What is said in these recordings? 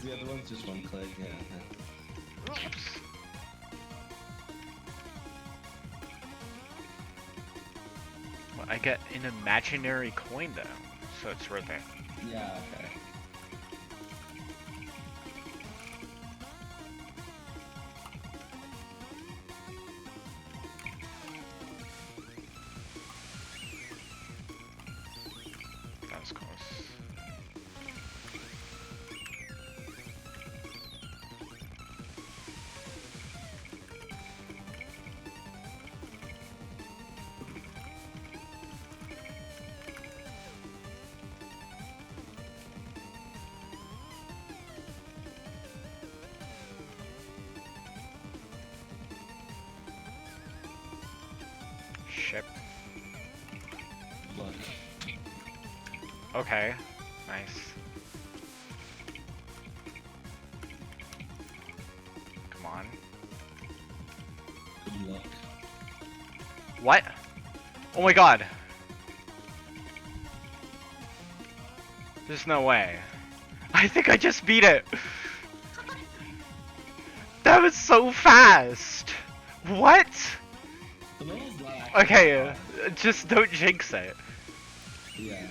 the other one's just one click, yeah. Oops. Well, I get an imaginary coin though, so it's worth it. Yeah, okay. That was close. Ship. Look. Okay. Nice. Come on. Good luck. What? Oh my god. There's no way. I think I just beat it. That was so fast. What? The level's not actually Okay, hard. just don't jinx it. Yeah.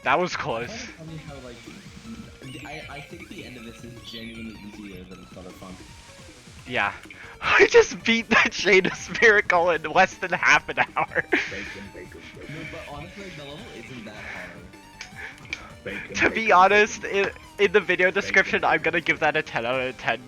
That was I close. find it funny how, like, I think the end of this is genuinely easier than Thunder Fun. Yeah. I just beat that Janus miracle in less than half an hour. No, but honestly, the level isn't that hard. To be honest, in the video description, I'm gonna give that a 10 out of 10